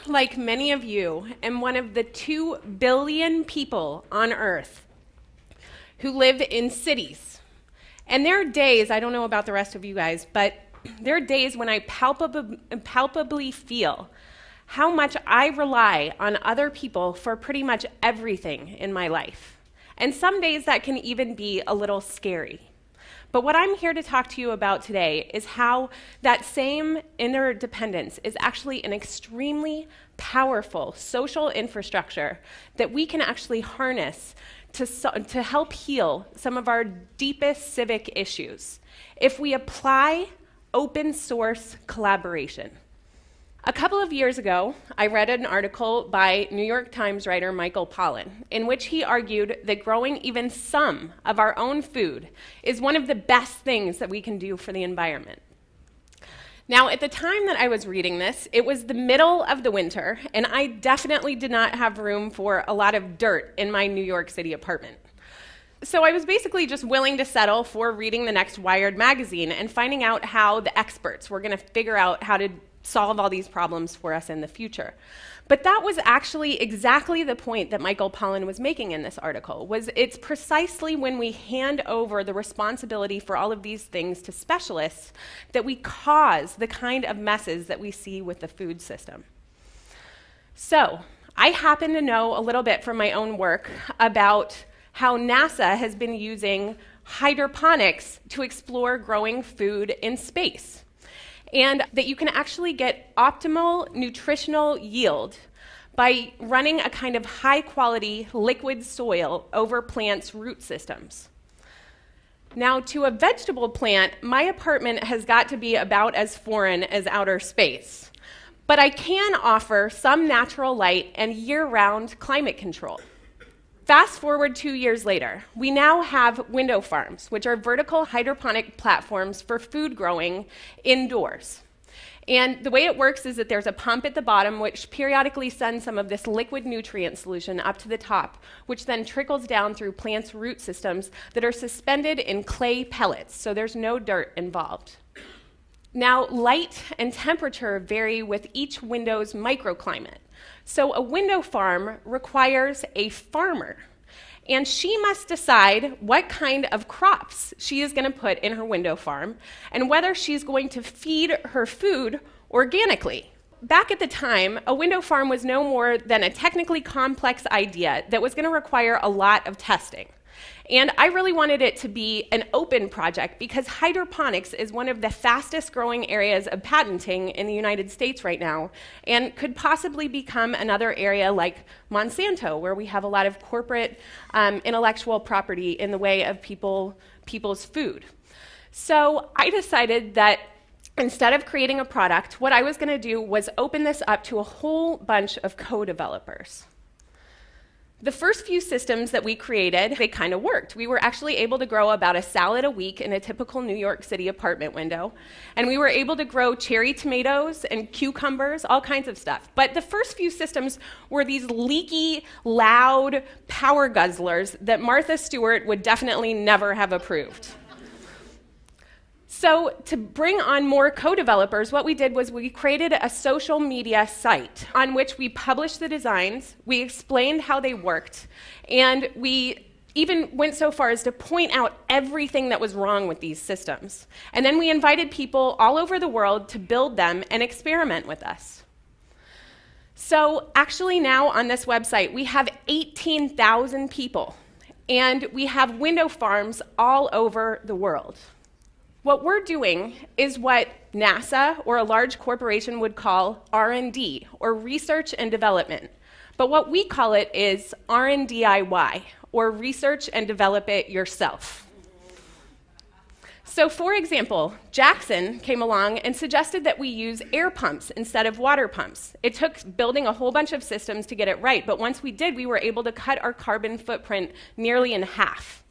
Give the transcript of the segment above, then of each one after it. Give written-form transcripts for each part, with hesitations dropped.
like many of you, am one of the 2 billion people on Earth who live in cities. And there are days, I don't know about the rest of you guys, but there are days when I palpably feel how much I rely on other people for pretty much everything in my life. And some days that can even be a little scary. But what I'm here to talk to you about today is how that same interdependence is actually an extremely powerful social infrastructure that we can actually harness to help heal some of our deepest civic issues if we apply open source collaboration. A couple of years ago, I read an article by New York Times writer Michael Pollan, in which he argued that growing even some of our own food is one of the best things that we can do for the environment. Now, at the time that I was reading this, it was the middle of the winter, and I definitely did not have room for a lot of dirt in my New York City apartment. So I was basically just willing to settle for reading the next Wired magazine and finding out how the experts were going to figure out how to solve all these problems for us in the future. But that was actually exactly the point that Michael Pollan was making in this article, was it's precisely when we hand over the responsibility for all of these things to specialists that we cause the kind of messes that we see with the food system. So I happen to know a little bit from my own work about how NASA has been using hydroponics to explore growing food in space, and that you can actually get optimal nutritional yield by running a kind of high-quality liquid soil over plants' root systems. Now, to a vegetable plant, my apartment has got to be about as foreign as outer space, but I can offer some natural light and year-round climate control. Fast forward 2 years later, we now have window farms, which are vertical hydroponic platforms for food growing indoors. And the way it works is that there's a pump at the bottom which periodically sends some of this liquid nutrient solution up to the top, which then trickles down through plants' root systems that are suspended in clay pellets, so there's no dirt involved. Now, light and temperature vary with each window's microclimate. So a window farm requires a farmer, and she must decide what kind of crops she is going to put in her window farm and whether she's going to feed her food organically. Back at the time, a window farm was no more than a technically complex idea that was going to require a lot of testing. And I really wanted it to be an open project because hydroponics is one of the fastest growing areas of patenting in the United States right now and could possibly become another area like Monsanto, where we have a lot of corporate intellectual property in the way of people's food. So I decided that instead of creating a product, what I was going to do was open this up to a whole bunch of co-developers. The first few systems that we created, they kind of worked. We were actually able to grow about a salad a week in a typical New York City apartment window. And we were able to grow cherry tomatoes and cucumbers, all kinds of stuff. But the first few systems were these leaky, loud power guzzlers that Martha Stewart would definitely never have approved. So to bring on more co-developers, what we did was we created a social media site on which we published the designs, we explained how they worked, and we even went so far as to point out everything that was wrong with these systems. And then we invited people all over the world to build them and experiment with us. So actually now on this website, we have 18,000 people, and we have window farms all over the world. What we're doing is what NASA or a large corporation would call R&D, or research and development. But what we call it is R&DIY, or research and develop it yourself. So for example, Jackson came along and suggested that we use air pumps instead of water pumps. It took building a whole bunch of systems to get it right, but once we did, we were able to cut our carbon footprint nearly in half.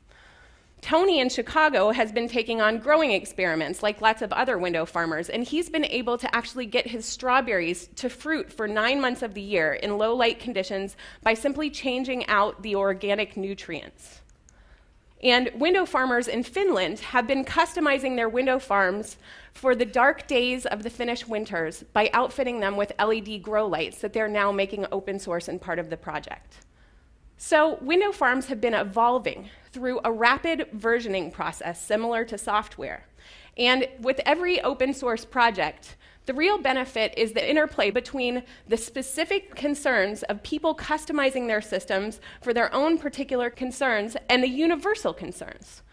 Tony in Chicago has been taking on growing experiments like lots of other window farmers, and he's been able to actually get his strawberries to fruit for 9 months of the year in low light conditions by simply changing out the organic nutrients. And window farmers in Finland have been customizing their window farms for the dark days of the Finnish winters by outfitting them with LED grow lights that they're now making open source and part of the project. So window farms have been evolving through a rapid versioning process similar to software. And with every open source project, the real benefit is the interplay between the specific concerns of people customizing their systems for their own particular concerns and the universal concerns.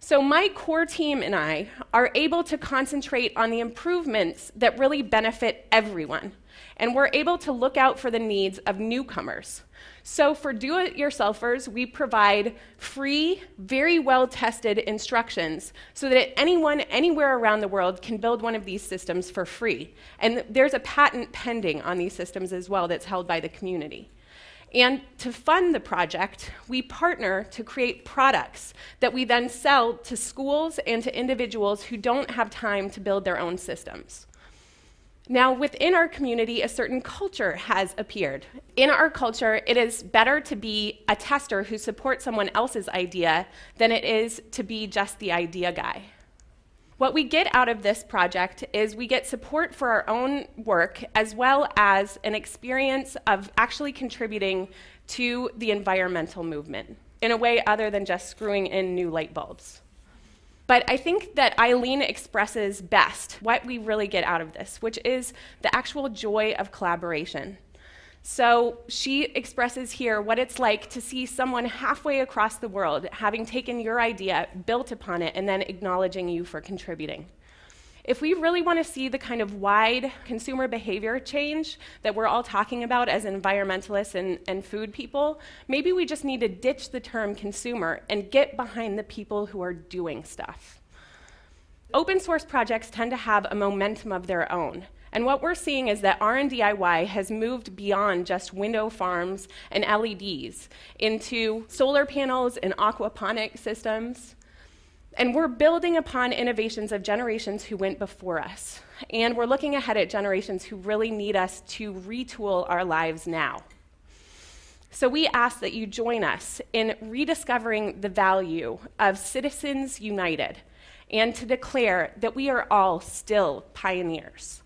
So my core team and I are able to concentrate on the improvements that really benefit everyone. And we're able to look out for the needs of newcomers. So for do-it-yourselfers, we provide free, very well-tested instructions so that anyone, anywhere around the world can build one of these systems for free. And there's a patent pending on these systems as well that's held by the community. And to fund the project, we partner to create products that we then sell to schools and to individuals who don't have time to build their own systems. Now, within our community, a certain culture has appeared. In our culture, it is better to be a tester who supports someone else's idea than it is to be just the idea guy. What we get out of this project is we get support for our own work as well as an experience of actually contributing to the environmental movement in a way other than just screwing in new light bulbs. But I think that Eileen expresses best what we really get out of this, which is the actual joy of collaboration. So she expresses here what it's like to see someone halfway across the world having taken your idea, built upon it, and then acknowledging you for contributing. If we really want to see the kind of wide consumer behavior change that we're all talking about as environmentalists and food people, maybe we just need to ditch the term consumer and get behind the people who are doing stuff. Open source projects tend to have a momentum of their own. And what we're seeing is that RNDIY has moved beyond just window farms and LEDs into solar panels and aquaponic systems. And we're building upon innovations of generations who went before us. And we're looking ahead at generations who really need us to retool our lives now. So we ask that you join us in rediscovering the value of Citizens United and to declare that we are all still pioneers.